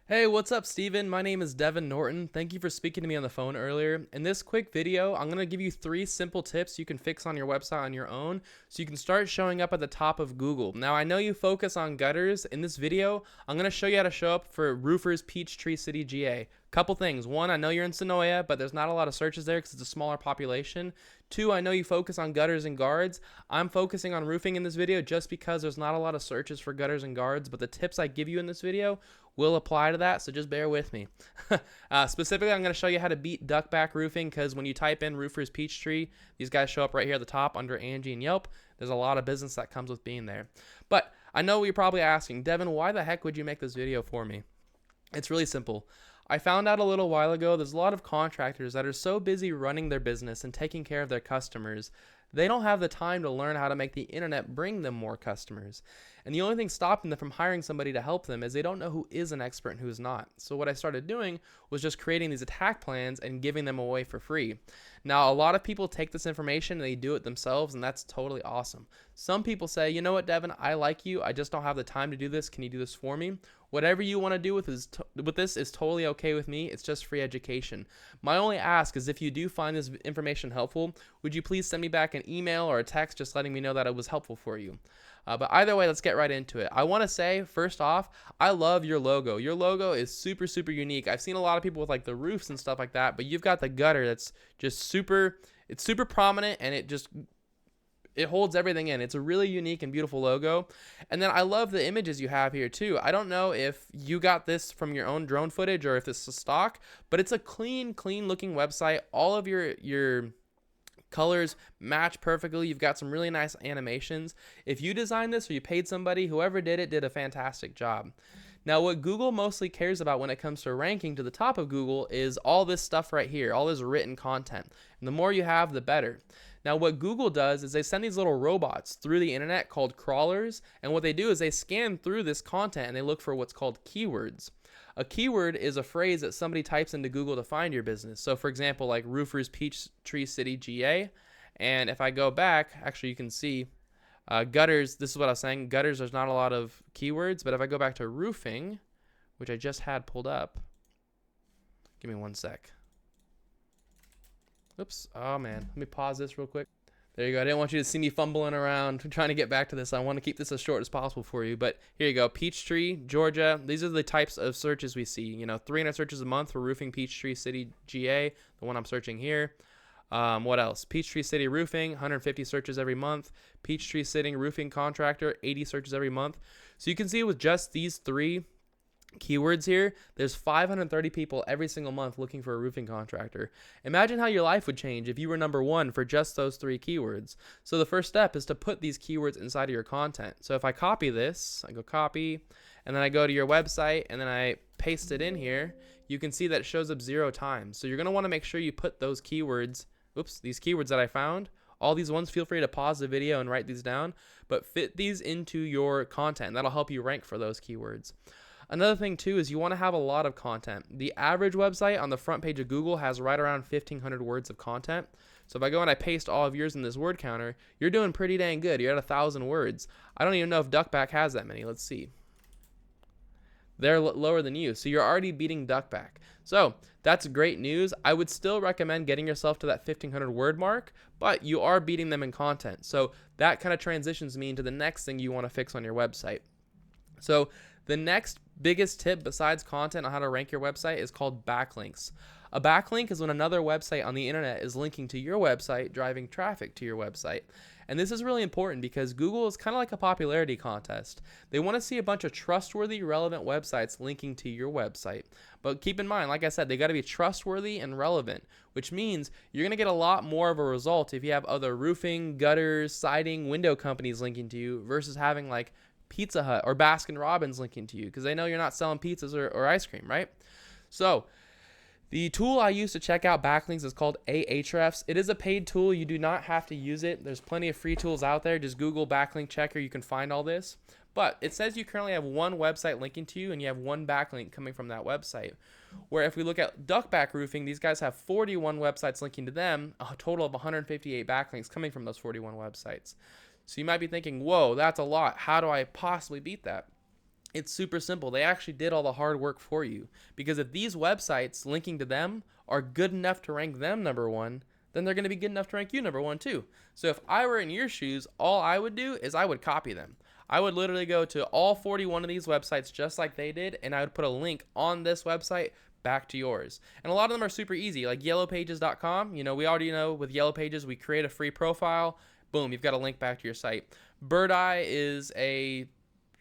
Hey, what's up, Steven? My name is Devin Norton. Thank you for speaking to me on the phone earlier. In this quick video, I'm going to give you 3 simple tips you can fix on your website on your own so you can start showing up at the top of Google. Now, I know you focus on gutters. In this video, I'm going to show you how to show up for roofers Peachtree City, GA. Couple things. One, I know you're in Sonoya, but there's not a lot of searches there because it's a smaller population. Two, I know you focus on gutters and guards. I'm focusing on roofing in this video just because there's not a lot of searches for gutters and guards, but the tips I give you in this video will apply to that, so just bear with me. Specifically, I'm going to show you how to beat duckback roofing because when you type in roofers Peachtree, these guys show up right here at the top under Angie and Yelp. There's a lot of business that comes with being there. But I know you're probably asking, Devin, why the heck would you make this video for me? It's really simple. I found out a little while ago there's a lot of contractors that are so busy running their business and taking care of their customers, they don't have the time to learn how to make the internet bring them more customers. And the only thing stopping them from hiring somebody to help them is they don't know who is an expert and who is not. So what I started doing was just creating these attack plans and giving them away for free. Now, a lot of people take this information and they do it themselves, and that's totally awesome. Some people say, you know what, Devin, I like you. I just don't have the time to do this. Can you do this for me? Whatever you want to do with this is totally okay with me. It's just free education. My only ask is if you do find this information helpful, would you please send me back an email or a text just letting me know that it was helpful for you? But either way, let's get right into it. I want to say, first off, I love your logo. Your logo is super, super unique. I've seen a lot of people with like the roofs and stuff like that, but you've got the gutter that's just it's super prominent, and it holds everything in. It's a really unique and beautiful logo. And then I love the images you have here too. I don't know if you got this from your own drone footage or if it's a stock, but it's a clean looking website. All of your colors match perfectly. You've got some really nice animations. If you designed this or you paid somebody, whoever did it did a fantastic job. Now, what Google mostly cares about when it comes to ranking to the top of Google is all this stuff right here, all this written content. And the more you have, the better. Now, what Google does is they send these little robots through the internet called crawlers, and what they do is they scan through this content and they look for what's called keywords. A keyword is a phrase that somebody types into Google to find your business. So, for example, like roofers Peachtree City, GA. And if I go back, actually, you can see gutters. This is what I was saying. Gutters, there's not a lot of keywords. But if I go back to roofing, which I just had pulled up, give me one sec. Oops. Oh, man. Let me pause this real quick. There you go. I didn't want you to see me fumbling around trying to get back to this. I want to keep this as short as possible for you. But here you go. Peachtree, Georgia. These are the types of searches we see. 300 searches a month for roofing Peachtree City, GA, the one I'm searching here. What else? Peachtree City Roofing, 150 searches every month. Peachtree City Roofing Contractor, 80 searches every month. So you can see with just these 3 keywords here, there's 530 people every single month looking for a roofing contractor. Imagine how your life would change if you were number 1 for just those 3 keywords. So the first step is to put these keywords inside of your content. So if I copy this, I go copy, and then I go to your website, and then I paste it in here, you can see that it shows up 0 times. So you're going to want to make sure you put those keywords, these keywords that I found, all these ones, feel free to pause the video and write these down, but fit these into your content. That'll help you rank for those keywords. Another thing too is you want to have a lot of content. The average website on the front page of Google has right around 1,500 words of content. So if I go and I paste all of yours in this word counter, you're doing pretty dang good. You're at 1,000 words. I don't even know if Duckback has that many. Let's see. They're lower than you, so you're already beating Duckback. So that's great news. I would still recommend getting yourself to that 1,500 word mark, but you are beating them in content. So that kind of transitions me into the next thing you want to fix on your website. So the next biggest tip besides content on how to rank your website is called backlinks. A backlink is when another website on the internet is linking to your website, driving traffic to your website. And this is really important because Google is kind of like a popularity contest. They want to see a bunch of trustworthy, relevant websites linking to your website. But keep in mind, like I said, they got to be trustworthy and relevant, which means you're going to get a lot more of a result if you have other roofing, gutters, siding, window companies linking to you versus having like Pizza Hut or Baskin Robbins linking to you because they know you're not selling pizzas or ice cream, right? So the tool I use to check out backlinks is called Ahrefs. It is a paid tool. You do not have to use it. There's plenty of free tools out there. Just Google backlink checker. You can find all this. But it says you currently have one website linking to you and you have one backlink coming from that website. Where if we look at Duckback Roofing, these guys have 41 websites linking to them, a total of 158 backlinks coming from those 41 websites. So you might be thinking, whoa, that's a lot. How do I possibly beat that? It's super simple. They actually did all the hard work for you. Because if these websites linking to them are good enough to rank them number one, then they're going to be good enough to rank you number one too. So if I were in your shoes, all I would do is I would copy them. I would literally go to all 41 of these websites just like they did, and I would put a link on this website back to yours. And a lot of them are super easy, like yellowpages.com. You know, we already know with Yellow Pages, we create a free profile. Boom, you've got a link back to your site. Birdeye is a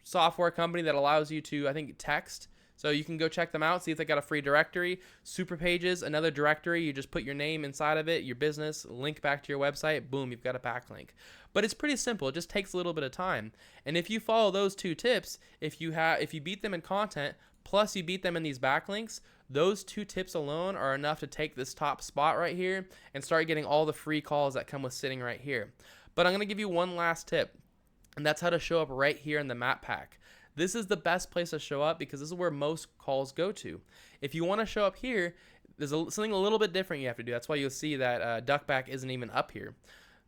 software company that allows you to, I think, text. So you can go check them out, see if they got a free directory. Super Pages, another directory. You just put your name inside of it, your business, link back to your website. Boom, you've got a backlink. But it's pretty simple. It just takes a little bit of time. And if you follow those two tips, if you beat them in content, plus you beat them in these backlinks, those two tips alone are enough to take this top spot right here and start getting all the free calls that come with sitting right here. But I'm going to give you one last tip, and that's how to show up right here in the map pack. This is the best place to show up because this is where most calls go to. If you want to show up here, there's something a little bit different you have to do. That's why you'll see that Duckback isn't even up here.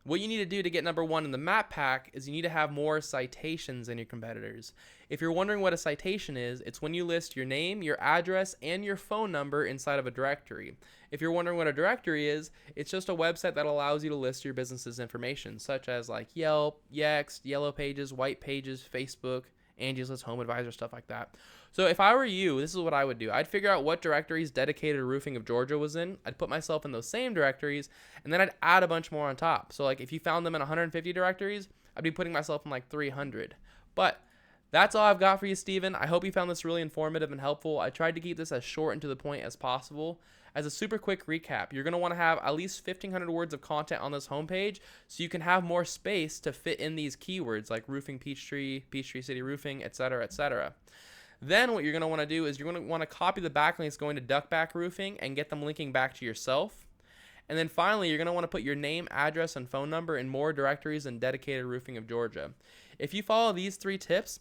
What you need to do to get number one in the map pack is you need to have more citations than your competitors. If you're wondering what a citation is, it's when you list your name, your address, and your phone number inside of a directory. If you're wondering what a directory is, it's just a website that allows you to list your business's information, such as like Yelp, Yext, Yellow Pages, White Pages, Facebook, Angie's List, Home Advisor, stuff like that. So if I were you, this is what I would do. I'd figure out what directories Dedicated Roofing of Georgia was in. I'd put myself in those same directories, and then I'd add a bunch more on top. So like if you found them in 150 directories, I'd be putting myself in like 300. But that's all I've got for you, Steven. I hope you found this really informative and helpful. I tried to keep this as short and to the point as possible. As a super quick recap, you're going to want to have at least 1,500 words of content on this homepage so you can have more space to fit in these keywords like roofing Peachtree, Peachtree City Roofing, etc., etc. Then what you're going to want to do is you're going to want to copy the backlinks going to Duckback Roofing and get them linking back to yourself. And then finally, you're going to want to put your name, address, and phone number in more directories than Dedicated Roofing of Georgia. If you follow these 3 tips,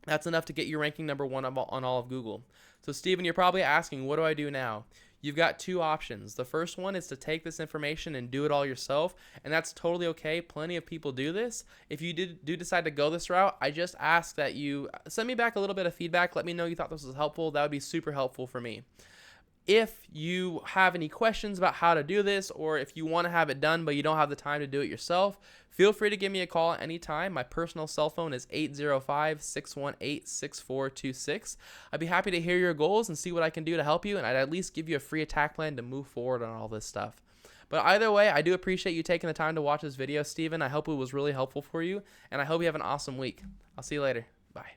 that's enough to get you ranking number one on all of Google. So Steven, you're probably asking, what do I do now? You've got 2 options. The first one is to take this information and do it all yourself, and that's totally okay. Plenty of people do this. If you do decide to go this route, I just ask that you send me back a little bit of feedback. Let me know you thought this was helpful. That would be super helpful for me. If you have any questions about how to do this, or if you want to have it done but you don't have the time to do it yourself, feel free to give me a call at any time. My personal cell phone is 805-618-6426. I'd be happy to hear your goals and see what I can do to help you, and I'd at least give you a free attack plan to move forward on all this stuff. But either way, I do appreciate you taking the time to watch this video, Steven. I hope it was really helpful for you, and I hope you have an awesome week. I'll see you later. Bye.